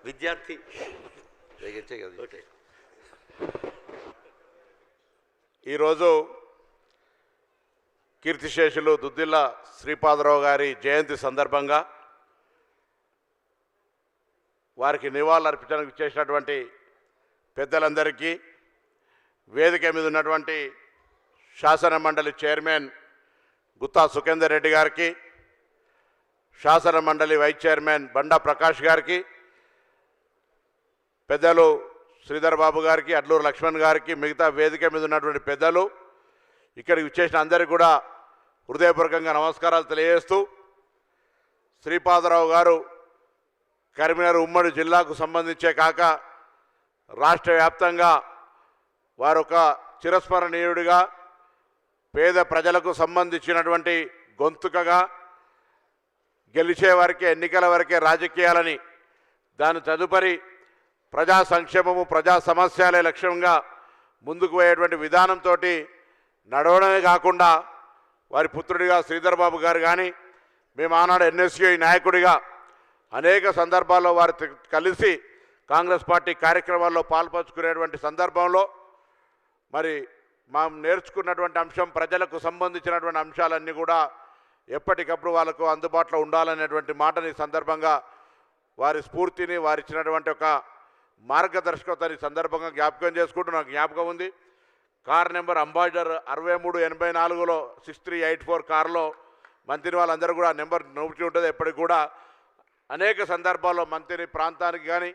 విద్యార్థి ఈరోజు కీర్తిశేషులు దుద్దిల్ల శ్రీపాదరావు గారి జయంతి సందర్భంగా వారికి నివాళులర్పించడానికి చేసినటువంటి పెద్దలందరికీ, వేదిక మీద ఉన్నటువంటి శాసన మండలి చైర్మన్ గుత్తా సుఖేందర్ రెడ్డి గారికి, శాసన మండలి వైస్ చైర్మన్ బండా ప్రకాష్ గారికి, పెద్దలు శ్రీధర్ బాబు గారికి, అడ్లూరు లక్ష్మణ్ గారికి, మిగతా వేదిక మీద ఉన్నటువంటి పెద్దలు, ఇక్కడికి విచ్చేసిన అందరికీ కూడా హృదయపూర్వకంగా నమస్కారాలు తెలియజేస్తూ, శ్రీపాదరావు గారు కరీంనగర్ ఉమ్మడి జిల్లాకు సంబంధించే కాక రాష్ట్ర వ్యాప్తంగా వారొక చిరస్మరణీయుడిగా, పేద ప్రజలకు సంబంధించినటువంటి గొంతుకగా, గెలిచే వరకే ఎన్నికల వరకే రాజకీయాలని, దాని తదుపరి ప్రజా సంక్షేమము ప్రజా సమస్యలే లక్ష్యంగా ముందుకు పోయేటువంటి విధానంతో నడవడమే కాకుండా వారి పుత్రుడిగా శ్రీధర్ బాబు గారు కానీ, మేము ఆనాడు ఎన్ఎస్యూఐ నాయకుడిగా అనేక సందర్భాల్లో వారు కలిసి కాంగ్రెస్ పార్టీ కార్యక్రమాల్లో పాల్పంచుకునేటువంటి సందర్భంలో మరి మనం నేర్చుకున్నటువంటి అంశం ప్రజలకు సంబంధించినటువంటి అంశాలన్నీ కూడా ఎప్పటికప్పుడు వాళ్ళకు అందుబాటులో ఉండాలనేటువంటి మాటని సందర్భంగా వారి స్ఫూర్తిని వారు ఇచ్చినటువంటి ఒక మార్గదర్శకతని సందర్భంగా జ్ఞాపకం చేసుకుంటూ నాకు జ్ఞాపకం ఉంది. కార్ నెంబర్ అంబాసిడర్ 6384లో 6384 కారులో మంత్రి వాళ్ళందరూ కూడా నెంబర్ నోటి ఉంటుంది. ఎప్పటికి కూడా అనేక సందర్భాల్లో మంత్రి ప్రాంతానికి కానీ,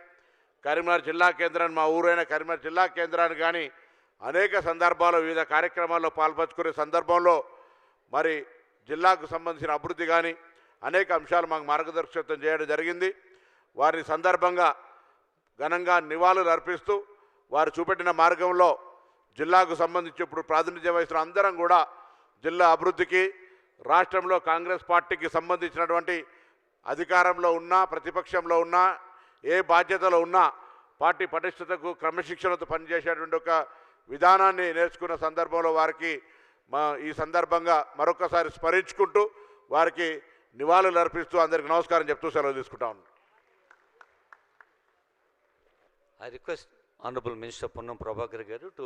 కరీంనగర్ జిల్లా కేంద్రాన్ని, మా ఊరైన కరీంనగర్ జిల్లా కేంద్రానికి కానీ అనేక సందర్భాల్లో వివిధ కార్యక్రమాల్లో పాల్పంచుకునే సందర్భంలో మరి జిల్లాకు సంబంధించిన అభివృద్ధి కానీ అనేక అంశాలు మాకు మార్గదర్శకత్వం చేయడం జరిగింది. వారి సందర్భంగా ఘనంగా నివాళులు అర్పిస్తూ వారు చూపెట్టిన మార్గంలో జిల్లాకు సంబంధించి ఇప్పుడు ప్రాతినిధ్యం వహిస్తున్న అందరం కూడా జిల్లా అభివృద్ధికి, రాష్ట్రంలో కాంగ్రెస్ పార్టీకి సంబంధించినటువంటి అధికారంలో ఉన్నా ప్రతిపక్షంలో ఉన్నా ఏ బాధ్యతలో ఉన్నా పార్టీ పటిష్టతకు క్రమశిక్షణతో పనిచేసేటువంటి ఒక విధానాన్ని నేర్చుకున్న సందర్భంలో వారికి ఈ సందర్భంగా మరొకసారి స్మరించుకుంటూ వారికి నివాళులు అర్పిస్తూ అందరికీ నమస్కారం చెప్తూ సెలవు తీసుకుంటా ఉన్నాను. I request Honorable Minister Ponnam Prabhakar Garu to